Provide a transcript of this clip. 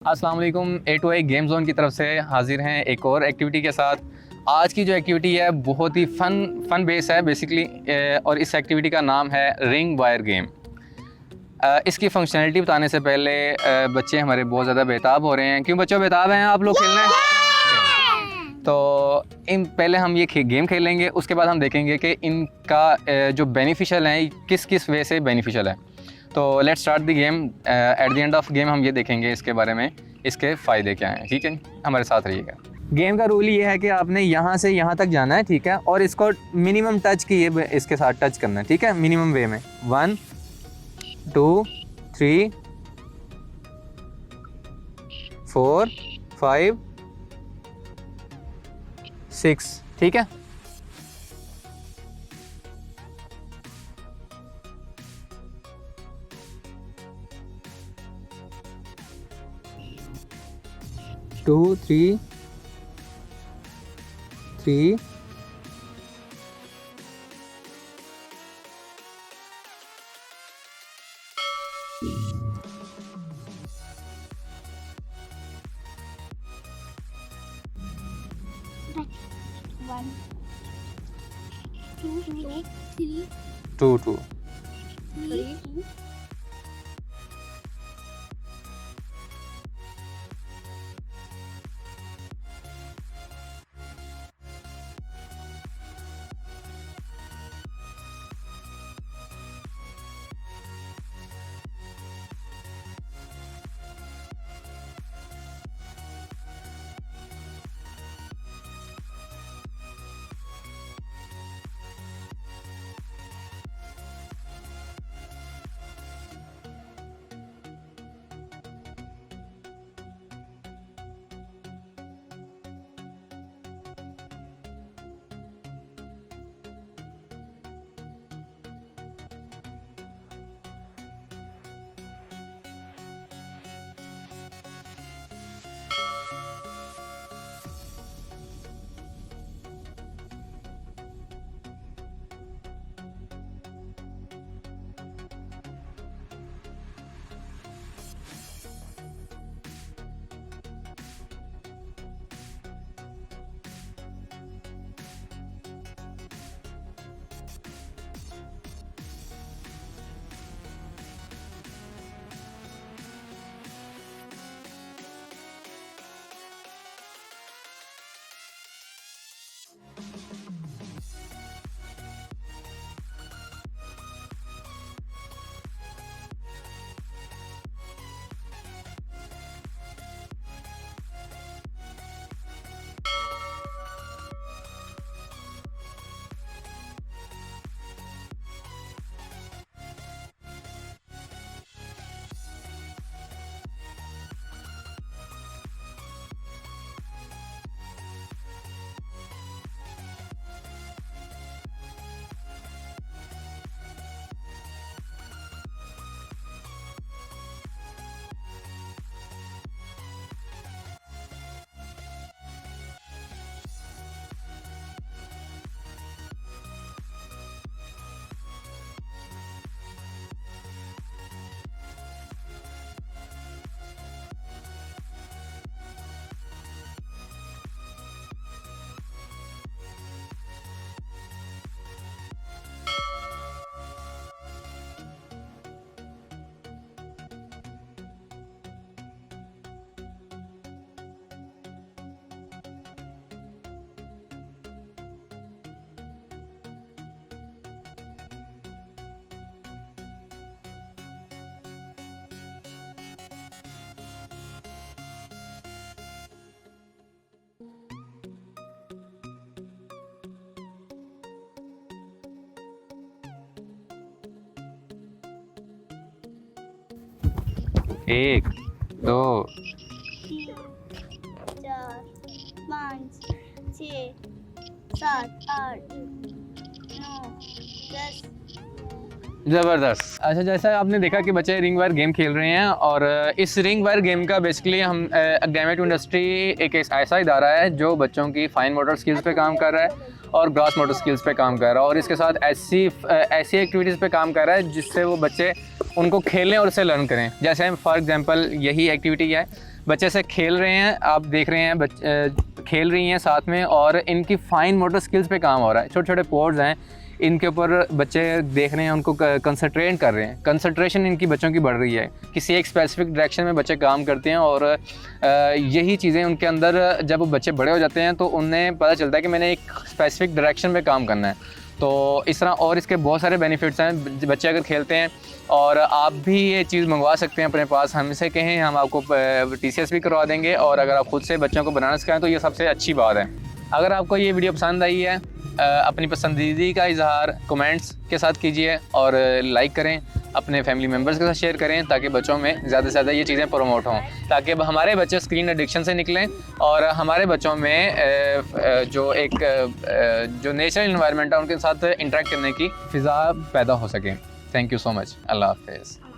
अस्सलाम वालेकुम। A2I game zone की तरफ से हाजिर हैं एक और एक्टिविटी के साथ। आज की जो एक्टिविटी है बहुत ही फ़न बेस है बेसिकली, और इस एक्टिविटी का नाम है रिंग वायर गेम। इसकी फंक्शनैलिटी बताने से पहले बच्चे हमारे बहुत ज़्यादा बेताब हो रहे हैं। क्यों बच्चों बेताब हैं आप लोग खेलना है? तो पहले हम ये गेम खेलेंगे, उसके बाद हम देखेंगे कि इनका जो बेनिफिशियल है किस किस वे से बेनिफिशियल है। तो let's start the game. At the end of game हम ये देखेंगे इसके बारे में, इसके फ़ायदे क्या हैं। ठीक है, हमारे साथ रहिएगा। गेम का रूल ये है कि आपने यहाँ से यहाँ तक जाना है, ठीक है, और इसको मिनिमम टच किए इसके साथ टच करना है, ठीक है, मिनिमम वे में। 1 2 3 4 5 6, ठीक है। Two three 3 1 2 3 2 2 3 1 2 3 4 5 6 7 8 9 10। ज़बरदस्त। अच्छा, जैसा आपने देखा कि बच्चे रिंग वायर गेम खेल रहे हैं, और इस रिंग वायर गेम का बेसिकली हम गैमेट इंडस्ट्री एक ऐसा इदारा है जो बच्चों की फाइन मोटर स्किल्स पे काम कर रहा है और ग्रॉस मोटर स्किल्स पे काम कर रहा है, और इसके साथ ऐसी एक्टिविटीज़ पे काम कर रहा है जिससे वो बच्चे उनको खेलें और उससे लर्न करें। जैसे फॉर एग्जांपल यही एक्टिविटी है, बच्चे से खेल रहे हैं, आप देख रहे हैं खेल रही हैं साथ में, और इनकी फाइन मोटर स्किल्स पे काम हो रहा है। छोटे छोटे पोर्ट्स हैं, इनके ऊपर बच्चे देख रहे हैं, उनको कंसंट्रेट कर रहे हैं, कंसंट्रेशन इनकी बच्चों की बढ़ रही है। किसी एक स्पेसिफिक डायरेक्शन में बच्चे काम करते हैं, और यही चीज़ें उनके अंदर जब बच्चे बड़े हो जाते हैं तो उन्हें पता चलता है कि मैंने एक स्पेसिफिक डायरेक्शन में काम करना है। तो इस तरह और इसके बहुत सारे बेनिफिट्स हैं बच्चे अगर खेलते हैं, और आप भी ये चीज़ मंगवा सकते हैं अपने पास। हमसे कहें, हम आपको TCS भी करवा देंगे, और अगर आप खुद से बच्चों को बनाना सिखाएं तो ये सबसे अच्छी बात है। अगर आपको ये वीडियो पसंद आई है, अपनी पसंदीदा का इजहार कमेंट्स के साथ कीजिए, और लाइक करें, अपने फैमिली मेम्बर्स के साथ शेयर करें, ताकि बच्चों में ज़्यादा से ज़्यादा ये चीज़ें प्रमोट हों, ताकि हमारे बच्चे स्क्रीन एडिक्शन से निकलें, और हमारे बच्चों में जो नेचुरल इन्वायरमेंट है उनके साथ इंटरेक्ट करने की फ़िज़ा पैदा हो सके। Thank you so much. अल्लाह हाफ़िज़।